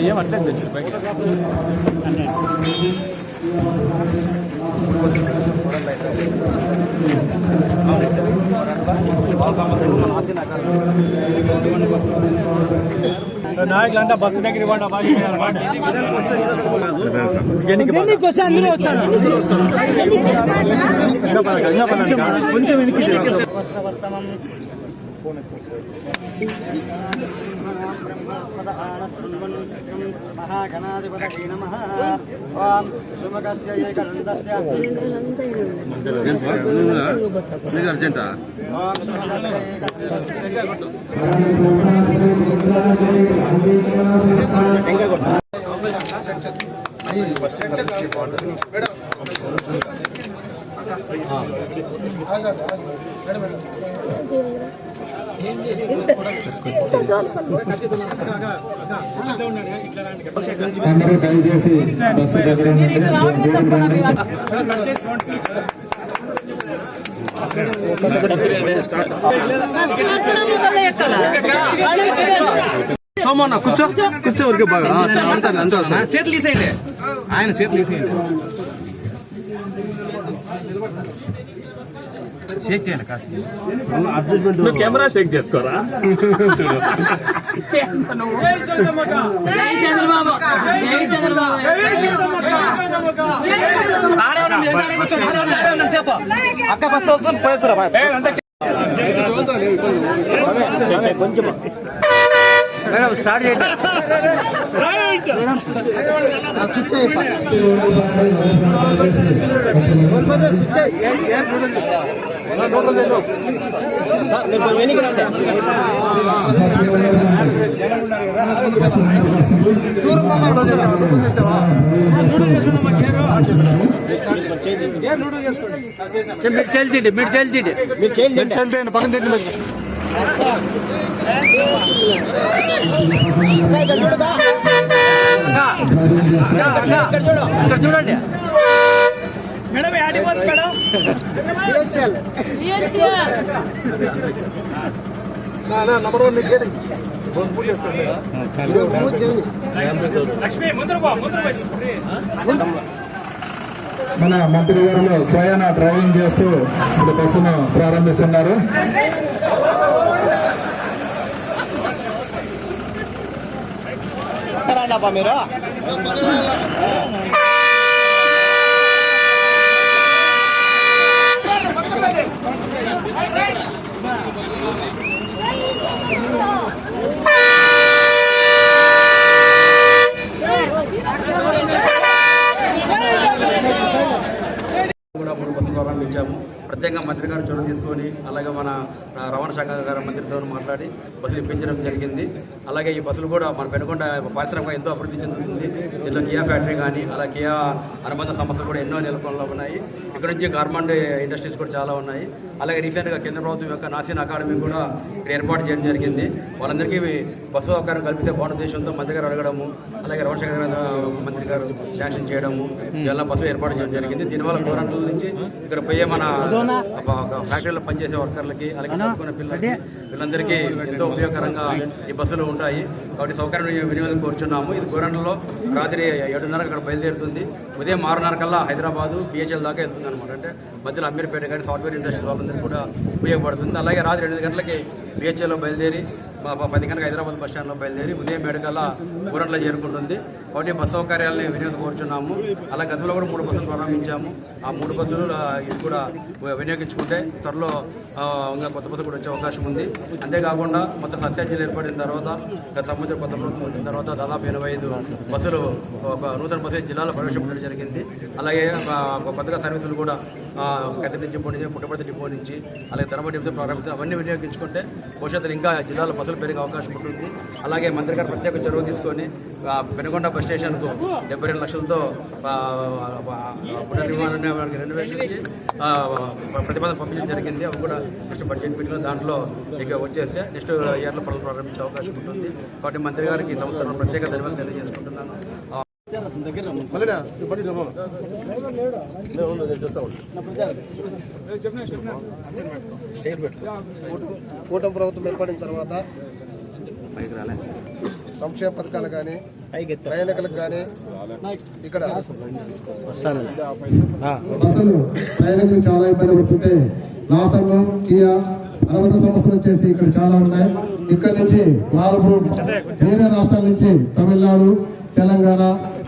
ఏమట్లేదు నాయకులంతా బస్సు దగ్గర ఇవ్వండి. కొంచెం महागणाधिपतये नमः। ओम सुमकस्य एकदन्तस्य अर्जेंटा ओम అందరూ దయచేసి బస్సు దగ్గర సోమన్న కూర్చో కూర్చో వరకు బాగా చేతులు తీసేయండి. ఆయన చేతులు తీసేయండి. షేక్ చేయండి కాస్త. కెమెరా షేక్ చేసుకోరా. అక్క బస్ కొంచెం మేడం స్టార్ట్ చేయండి. మీరు చెల్చండి పక్కన తిండి చూడండి మేడం ఆడిపోతుంది మేడం. నంబర్ 1 మన మంత్రి గారు స్వయాన డ్రైవింగ్ చేస్తూ ఇప్పుడు బస్సును ప్రారంభిస్తున్నారు. మీరు ప్రారంభించాము. ప్రత్యేకంగా మంత్రి గారు చొరవ తీసుకొని అలాగే మన రవాణా శాఖ గారి మంత్రితో మాట్లాడి బస్సులు ఇప్పించడం జరిగింది. అలాగే ఈ బస్సులు కూడా మన పెనుకొండ పారిశ్రామిక ఎంతో అభివృద్ధి చెందుతుంది. దీనిలో కియా ఫ్యాక్టరీ కానీ అలా కియా అనుబంధ సంస్థలు కూడా ఎన్నో నెలకొనలో ఉన్నాయి. ఇక్కడ నుంచి గార్మెంట్ ఇండస్ట్రీస్ కూడా చాలా ఉన్నాయి. అలాగే రీసెంట్గా కేంద్ర ప్రభుత్వం యొక్క నాసిన్ అకాడమీ కూడా ఇక్కడ ఏర్పాటు చేయడం జరిగింది. వాళ్ళందరికీ బస్సు సౌకర్యం కల్పిస్తే బాగుండే ఉద్దేశంతో మంత్రి గారు అడగడము, అలాగే రవాణా శాఖ మంత్రి గారు శాంక్షన్ చేయడము, ఇలా బస్సు ఏర్పాటు చేయడం జరిగింది. దీనివల్ల గవర్నమెంట్ నుంచి ఇక్కడ పోయే మన ఫ్యాక్టరీలో పనిచేసే వర్కర్లకి అలాగే చదువుకున్న పిల్లలకి వీళ్ళందరికీ ఎంతో ఉపయోగకరంగా ఈ బస్సులు ఉంటాయి. కాబట్టి సౌకర్యం వినియోగం కోరుచున్నాము. ఇది గోరంట్లలో రాత్రి 7:30 ఇక్కడ బయలుదేరుతుంది. ఉదయం 6:30 కల్లా హైదరాబాదు పిహెచ్ఎల్ దాకా వెళ్తుంది అనమాట. అంటే మధ్యలో అమీర్పేట కానీ సాఫ్ట్వేర్ ఇండస్ట్రీ వాళ్ళందరికీ కూడా ఉపయోగపడుతుంది. అలాగే రాత్రి 8 గంటలకి పిహెచ్ఎల్లో బయలుదేరి 10 గంటలకు హైదరాబాద్ బస్ స్టాండ్లో బయలుదేరి ఉదయం 7 కల్లా గోరంట్ల చేరుకుంటుంది. కాబట్టి బస్ సౌకర్యాలని వినియోగం కోరుచున్నాము. అలా గతంలో కూడా 3 బస్సులు ప్రారంభించాము. ఆ 3 బస్సులు ఇది కూడా వినియోగించుకుంటే త్వరలో ఇంకా కొత్త బస్సులు కూడా వచ్చే అవకాశం ఉంది. అంతేకాకుండా మొత్తం సస్యాచీలు ఏర్పడిన తర్వాత గత సంవత్సరం కొత్త ప్రభుత్వం వచ్చిన తర్వాత దాదాపు 85 బస్సులు ఒక నూతన బస్సు జిల్లాలో ప్రవేశపెట్టడం జరిగింది. అలాగే కొత్తగా సర్వీసులు కూడా కత్తి డిపో నుంచి, పుట్టపర్తి డిపో నుంచి, అలాగే తరబడి డిపో ప్రారంభించి అవన్నీ వినియోగించుకుంటే భవిష్యత్తులో ఇంకా జిల్లాలో బస్సులు పెరిగే అవకాశం ఉంటుంది. అలాగే మంత్రి గారు ప్రత్యేక చొరవ తీసుకొని పెనుగొండ బస్ స్టేషన్కు 72 లక్షలతో పునర్నిర్మాణాన్ని రెనోవేషన్ ప్రతిపాదన పంపించడం జరిగింది. అవి కూడా నెక్స్ట్ బడ్జెట్ మీటింగ్లో దాంట్లో ఇక వచ్చేస్తే నెక్స్ట్ ఇయర్లో పనులు ప్రారంభించే అవకాశం ఉంటుంది. కాబట్టి మంత్రి గారికి ఈ సంవత్సరం ప్రత్యేక ధన్యవాదాలు తెలియజేసుకుంటున్నాను. కూటమి ప్రభుత్వం ఏర్పడిన తర్వాత సంక్షేమ పథకాలు కానీ ప్రయాణికులకు కానీ ఇక్కడ బస్సులు ప్రయాణికులు చాలా ఇబ్బంది పడుతుంటే లాసంలో కియా 60 సంవత్సరాలు చేసి ఇక్కడ చాలా ఉన్నాయి. ఇక్కడ నుంచి వేరే రాష్ట్రాల నుంచి తమిళనాడు, తెలంగాణ,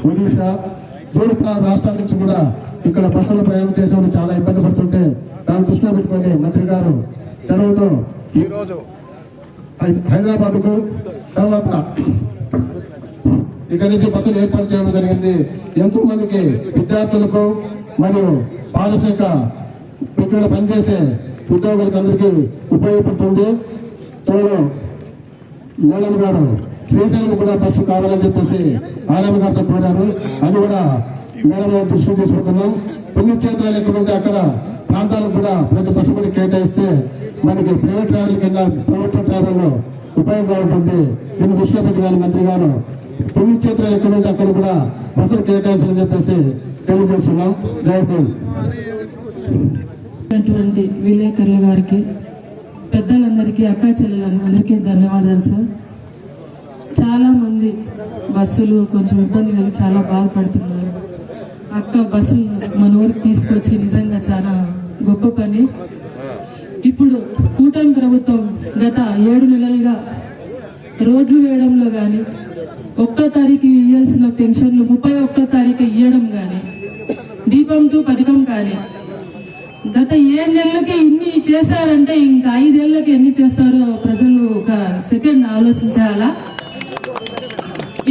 ఒడిశా, దూర రాష్ట్రాల నుంచి కూడా ఇక్కడ బస్సులు ప్రయాణం చేసేవాళ్ళు చాలా ఇబ్బంది పడుతుంటే దాన్ని దృష్టిలో పెట్టుకొని మంత్రి గారు చొరవతో ఈరోజు హైదరాబాద్ కు తర్వాత ఇక్కడ నుంచి బస్సులు ఏర్పాటు చేయడం జరిగింది. ఎంతో మందికి విద్యార్థులకు మరియు పారిశ్రామిక ఇక్కడ పనిచేసే ఉద్యోగులకు అందరికీ ఉపయోగపడుతుంది. తోడు మేడం గారు శ్రీశైలం కూడా బస్సు కావాలని చెప్పేసి ఆర్ఎం గారితో కోరారు. అది కూడా మేడం గారు దృష్టి తీసుకుంటున్నాం. పుణ్యక్షేత్రాలు ఎక్కడ ఉంటే అక్కడ ప్రాంతాలకు కూడా ప్రతి బస్సు కూడా కేటాయిస్తే మనకి ప్రైవేట్ ట్రావెల్ కింద ప్రభుత్వ ట్రావెల్లో ఉపయోగంగా ఉంటుంది. దీన్ని దృష్టిలో పెట్టుకోవాలి మంత్రి గారు. పుణ్యక్షేత్రాలు ఎక్కడ ఉంటే అక్కడ కూడా బస్సులు కేటాయించాలని చెప్పేసి తెలియజేస్తున్నాం. జయపూర్ విలేకరుల గారికి, పెద్దలందరికీ, అక్కా చెల్లెలందరికీ ధన్యవాదాలు సార్. చాలా మంది బస్సులు కొంచెం ఇబ్బంది కలిగి చాలా బాధపడుతున్నారు. అక్క బస్సు మన ఊరికి తీసుకొచ్చి నిజంగా చాలా గొప్ప పని. ఇప్పుడు కూటమి ప్రభుత్వం గత 7 నెలలుగా రోడ్లు వేయడంలో కానీ, 1వ తారీఖు ఇవ్వాల్సిన పెన్షన్లు 31వ తారీఖు ఇవ్వడం కానీ, దీపం 2 పథకం కానీ గత 7 నెలలకి ఇన్ని చేశారంటే ఇంకా 5 ఏళ్ళకి ఎన్ని చేస్తారో ప్రజలు ఒక సెకండ్ ఆలోచించాలా.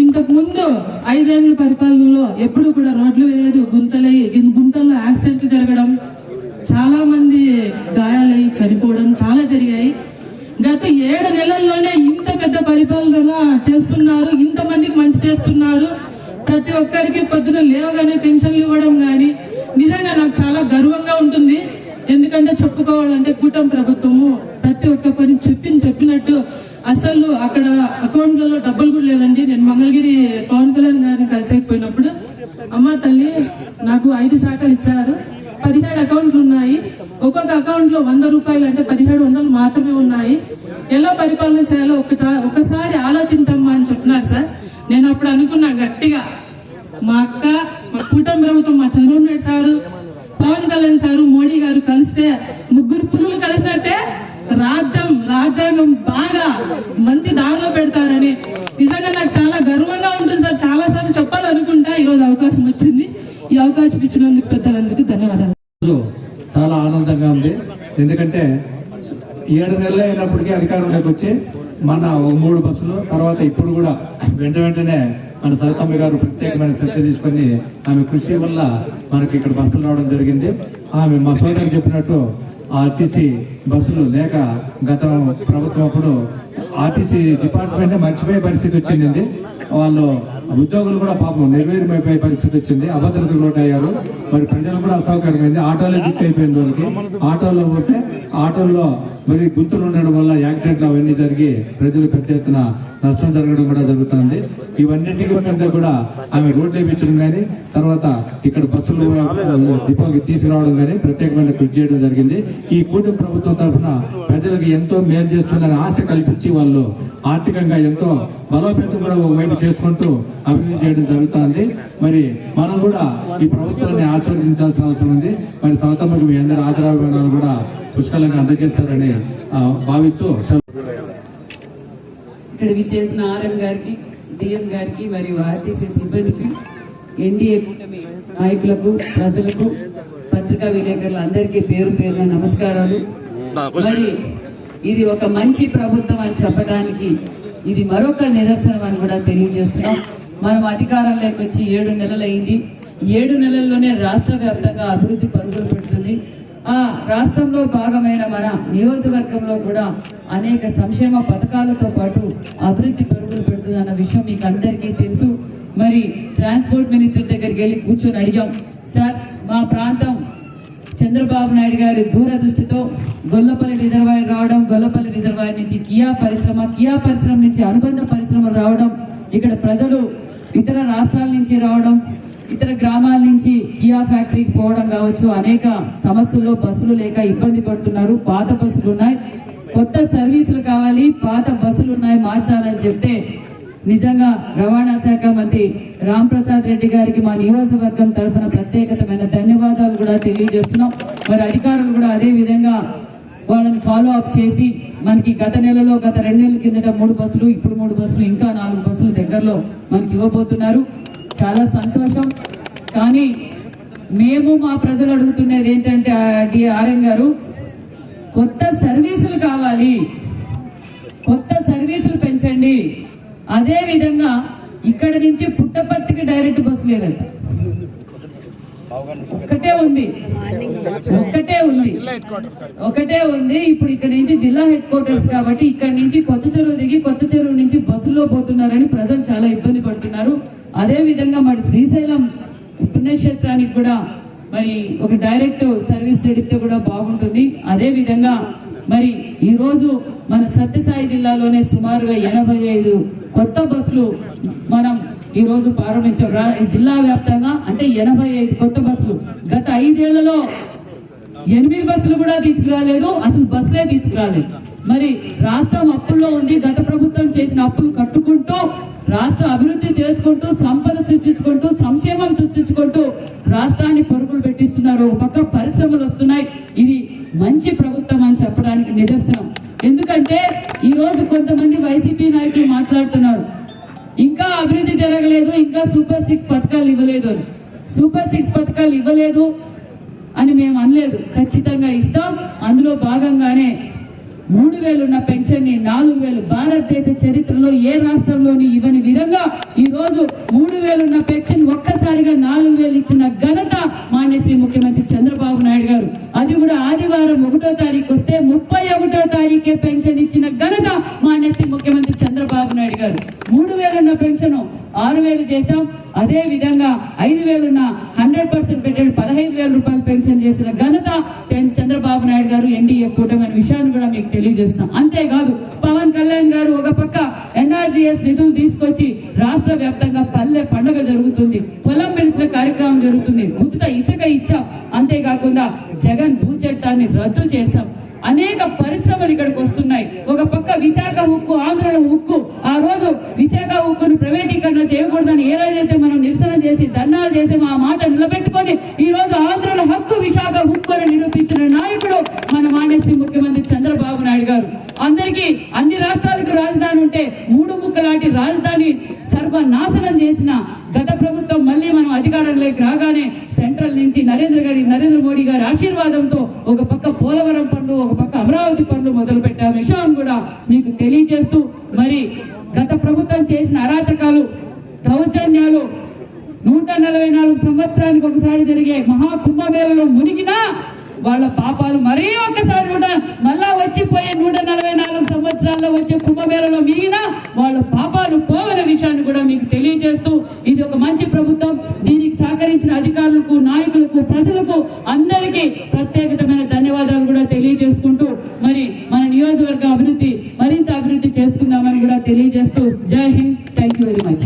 ఇంతకు ముందు 5 ఏళ్ల పరిపాలనలో ఎప్పుడు కూడా రోడ్లు వేయలేదు. గుంతల్లో యాక్సిడెంట్లు జరగడం, చాలా మంది గాయాలయ్యి చనిపోవడం చాలా జరిగాయి. గత 7 నెలల్లోనే ఇంత పెద్ద పరిపాలన చేస్తున్నారు, ఇంతమందికి మంచి చేస్తున్నారు. ప్రతి ఒక్కరికి పొద్దున లేవగానే పెన్షన్లు ఇవ్వడం కానీ నిజంగా నాకు చాలా గర్వంగా ఉంటుంది. ఎందుకంటే చెప్పుకోవాలంటే కూటమి ప్రభుత్వము ప్రతి ఒక్క పని చెప్పినట్టు అసలు అక్కడ అకౌంట్లలో డబ్బులు కూడా లేదండి. నేను మంగళగిరి పవన్ కళ్యాణ్ గారిని కలిసేకపోయినప్పుడు, అమ్మ తల్లి నాకు 5 శాఖలు ఇచ్చారు, 17 అకౌంట్లు ఉన్నాయి, ఒక్కొక్క అకౌంట్ లో 100 రూపాయలు అంటే 1700 మాత్రమే ఉన్నాయి, ఎలా పరిపాలన చేయాలో ఒకసారి ఆలోచించమ్మా అని చెప్తున్నారు సార్. నేను అప్పుడు అనుకున్నా గట్టిగా, మా అక్క, మా కూటమి ప్రభుత్వం, మా చంద్రబాబు నాయుడు సారు, పవన్ కళ్యాణ్ సారు, మోడీ గారు కలిస్తే 3 పులులు కలిసినట్టే రాజ్యాంగం బాగా మంచి దారిలో పెడతారని నిజంగా నాకు చాలా గర్వంగా ఉంటుంది సార్. చాలా సార్లు చెప్పాలనుకుంటా, ఈరోజు అవకాశం వచ్చింది. ఈ అవకాశం ఇచ్చినందుకు పెద్దలందరికీ ధన్యవాదాలు. చాలా ఆనందంగా ఉంది. ఎందుకంటే 7 నెలలు అయినప్పటికీ అధికారంలోకి వచ్చి మన 3 బస్సులు తర్వాత ఇప్పుడు కూడా వెంటనే మన సరితమ్మ గారు ప్రత్యేకమైన శ్రద్ధ తీసుకొని ఆమె కృషి వల్ల మనకి ఇక్కడ బస్సులు రావడం జరిగింది. ఆమె మా సోదరు చెప్పినట్టు ఆర్టీసీ బస్సులు లేక గత ప్రభుత్వం అప్పుడు ఆర్టీసీ డిపార్ట్మెంట్ మర్చిపోయే పరిస్థితి వచ్చింది. వాళ్ళు ఉద్యోగులు కూడా పాపం నిర్వీర్యమైపోయే పరిస్థితి వచ్చింది, అభద్రతకు లోటయ్యారు. మరి ప్రజలు కూడా అసౌకర్యమైంది. ఆటోలో బుక్ అయిపోయింది వాళ్ళకి. ఆటోలో పోతే ఆటోల్లో మరి గుర్తులు ఉండడం వల్ల యాక్సిడెంట్లు అవన్నీ జరిగి ప్రజలు పెద్ద ఎత్తున నష్టం జరగడం కూడా జరుగుతుంది. ఇవన్నింటికి మీద కూడా ఆమె రోడ్లు వేయించడం కానీ, తర్వాత ఇక్కడ బస్సులు డిపోకి తీసుకురావడం కానీ ప్రత్యేకమైన కృషి చేయడం జరిగింది. ఈ కూటమి ప్రభుత్వం తరఫున ప్రజలకు ఎంతో మేలు చేస్తుందని ఆశ కల్పించి వాళ్ళు ఆర్థికంగా ఎంతో బలోపేతం కూడా వైపు చేసుకుంటూ అభివృద్ధి చేయడం జరుగుతుంది. మరి మనం కూడా ఈ ప్రభుత్వాన్ని ఆశీర్వదించాల్సిన అవసరం ఉంది. మరి సౌతమ్మకి మీ అందరి ఆదరాభిమానాలు కూడా పుష్కలంగా అందజేస్తారని భావిస్తూ ఇక్కడ విచ్చేసిన ఆర్ఎం గారికి, డిఎం గారికి మరియు ఆర్టీసీ సిబ్బందికి, ఎన్డీఏ కూటమి నాయకులకు, ప్రజలకు, పత్రికా విలేకరులు అందరికీ పేరు పేరున నమస్కారాలు. మరి ఇది ఒక మంచి ప్రభుత్వం అని చెప్పడానికి ఇది మరొక నిదర్శనం అని కూడా తెలియజేస్తున్నాం. మనం అధికారంలోకి వచ్చి 7 నెలలు అయింది. 7 నెలల్లోనే రాష్ట్ర వ్యాప్తంగా అభివృద్ధి పరుగులు పెడుతుంది. ఆ రాష్ట్రంలో భాగమైన మన నియోజకవర్గంలో కూడా అనేక సంక్షేమ పథకాలతో పాటు అభివృద్ధి పరుగులు పెడుతుంది అన్న విషయం మీకు అందరికీ తెలుసు. మరి ట్రాన్స్పోర్ట్ మినిస్టర్ దగ్గరికి వెళ్ళి కూర్చొని అడిగాం, సార్ మా ప్రాంతం చంద్రబాబు నాయుడు గారి దూరదృష్టితో గొల్లపల్లి రిజర్వాయర్ రావడం, గొల్లపల్లి రిజర్వాయర్ నుంచి కియా పరిశ్రమ నుంచి అనుబంధ పరిశ్రమలు రావడం, ఇక్కడ ప్రజలు ఇతర రాష్ట్రాల నుంచి రావడం, ఇతర గ్రామాల నుంచి కియా ఫ్యాక్టరీకి పోవడం కావచ్చు, అనేక సమస్యల్లో బస్సులు లేక ఇబ్బంది పడుతున్నారు. పాత బస్సులు ఉన్నాయి, కొత్త సర్వీసులు కావాలి, పాత బస్సులు ఉన్నాయి మార్చాలని చెప్తే నిజంగా రవాణా శాఖ మంత్రి రామ్ ప్రసాద్ రెడ్డి గారికి మా నియోజకవర్గం తరఫున ప్రత్యేకమైన ధన్యవాదాలు కూడా తెలియజేస్తున్నాం. మరి అధికారులు కూడా అదే విధంగా వాళ్ళని ఫాలో అప్ చేసి మనకి గత 2 నెలల కిందట 3 బస్సులు, ఇప్పుడు 3 బస్సులు, ఇంకా 4 బస్సులు దగ్గరలో మనకి ఇవ్వబోతున్నారు. చాలా సంతోషం. కానీ మేము మా ప్రజలు అడుగుతున్నది ఏంటంటే ఆర్ఎన్ గారు, కొత్త సర్వీసులు కావాలి, కొత్త సర్వీసులు పెంచండి. అదే విధంగా ఇక్కడ నుంచి పుట్టపర్తికి డైరెక్ట్ బస్సు లేదంట, ఒకటే ఉంది. ఇప్పుడు ఇక్కడ నుంచి జిల్లా హెడ్ క్వార్టర్స్ కాబట్టి ఇక్కడ నుంచి కొత్త చెరువు దిగి కొత్త చెరువు నుంచి బస్సులో పోతున్నారని ప్రజలు చాలా ఇబ్బంది పడుతున్నారు. అదే విధంగా మరి శ్రీశైలం పుణ్యక్షేత్రానికి కూడా మరి ఒక డైరెక్ట్ సర్వీస్ పెడితే కూడా బాగుంటుంది. అదే విధంగా మరి ఈ రోజు మన సత్యసాయి జిల్లాలోనే సుమారుగా 85 కొత్త బస్సులు మనం ఈ రోజు ప్రారంభించాం. జిల్లా వ్యాప్తంగా అంటే 85 కొత్త బస్సులు. గత 5 ఏళ్లలో 8 బస్సులు కూడా తీసుకురాలేదు, అసలు బస్సులే తీసుకురాలేదు. మరి రాష్ట్రం అప్పుల్లో ఉంది. గత ప్రభుత్వం చేసిన అప్పులు కట్టుకుంటూ రాష్ట్ర అభివృద్ధి చేసుకుంటూ సంపద సృష్టించుకుంటూ సంక్షేమం సృష్టించుకుంటూ రాష్ట్రాన్ని పరుగులు పెట్టిస్తున్నారు. ఒక పక్క పరిశ్రమలు వస్తున్నాయి. ఇది మంచి ప్రభుత్వం అని చెప్పడానికి నిదర్శనం. ఎందుకంటే ఈ రోజు కొంతమంది వైసీపీ నాయకులు మాట్లాడుతున్నారు, ఇంకా అభివృద్ధి జరగలేదు, ఇంకా సూపర్ 6 పథకాలు ఇవ్వలేదు అని. సూపర్ 6 పథకాలు ఇవ్వలేదు అని మేము అనలేదు, ఖచ్చితంగా ఇస్తాం. అందులో భాగంగానే 3000 ఉన్న పెన్షన్ ని 4000, భారతదేశ చరిత్రలో ఏ రాష్ట్రంలోని ఇవ్వని విధంగా ఈ రోజు 3000 ఉన్న పెన్షన్ ఒక్కసారిగా 4000 ఇచ్చిన ఘనత మాన్యశ్రీ ముఖ్యమంత్రి చంద్రబాబు నాయుడు గారు. అది కూడా ఆదివారం 1వ తారీఖు వస్తే 31వ తారీఖే పెన్షన్ ఇచ్చిన ఘనత మాన్యశ్రీ ముఖ్యమంత్రి చంద్రబాబు నాయుడు గారు. 3000 ఉన్న పెన్షన్ 6000 చేశాం. అదే విధంగా 5000 ఉన్న 100% పెట్టాడు, 15000 రూపాయలు పెన్షన్ చేసిన ఘనత చంద్రబాబు నాయుడు గారు, ఎన్డీఏ కూటమి అనే విషయాన్ని కూడా మీకు తెలియజేస్తున్నాం. అంతేకాదు పవన్ కళ్యాణ్ గారు ఒక పక్క ఎన్ఆర్జీఎస్ నిధులు తీసుకొచ్చి రాష్ట్ర వ్యాప్తంగా పల్లె పండుగ జరుగుతుంది, పొలం పెంచిన కార్యక్రమం జరుగుతుంది, ఉచిత ఇసుక ఇచ్చాం. అంతేకాకుండా జగన్ భూ చట్టాన్ని రద్దు చేశాం. అనేక పరిశ్రమలు ఇక్కడికి వస్తున్నాయి. ఒక పక్క విశాఖ ఉక్కు, ఆంధ్రలో ఉక్కు, ఆ రోజు విశాఖ ఉక్కును ప్రైవేటీకరణ చేయకూడదని ఏ రోజైతే మనం నిరసన చేసి ధర్నాలు చేసి ఆ మాట నిలబెట్టుకొని ఈ రోజు ఆంధ్రల హక్కు విశాఖ ఉక్కు అని నిరూపించిన నాయకుడు మన మాన్యశ్రీ ముఖ్యమంత్రి చంద్రబాబు నాయుడు గారు. అందరికీ అన్ని రాష్ట్రాలకు రాజధాని ఉంటే 3 ముక్కలాంటి రాజధాని సర్వనాశనం చేసిన గత ప్రభుత్వం మళ్ళీ మనం అధికారంలోకి రాగానే సెంట్రల్ నుంచి నరేంద్ర మోడీ గారి ఆశీర్వాదంతో ఒక పక్క పోలవరం పనులు, ఒక పక్క అమరావతి పనులు మొదలు పెట్టే విషయం కూడా మీకు తెలియజేస్తూ, మరి గత ప్రభుత్వం చేసిన అరాచకాలు, దౌర్జన్యాలు, 144 సంవత్సరానికి ఒకసారి జరిగే మహాకుంభమేళలో మునిగినా వాళ్ళ పాపాలు మరీ ఒక్కసారి మళ్ళా వచ్చిపోయే 144 సంవత్సరాల్లో వచ్చే కుంభమేళలో మిగిలిన వాళ్ళ పాపాలు పోవన విషయాన్ని కూడా మీకు తెలియజేస్తూ, ఇది ఒక మంచి ప్రభుత్వం. దీనికి సహకరించిన అధికారులకు, నాయకులకు, ప్రజలకు అందరికీ ప్రత్యేకమైన ధన్యవాదాలు కూడా తెలియజేసుకుంటూ, మరి మన నియోజకవర్గ అభివృద్ధి మరింత అభివృద్ధి చేసుకుందామని కూడా తెలియజేస్తూ, జై Hind, thank you very much.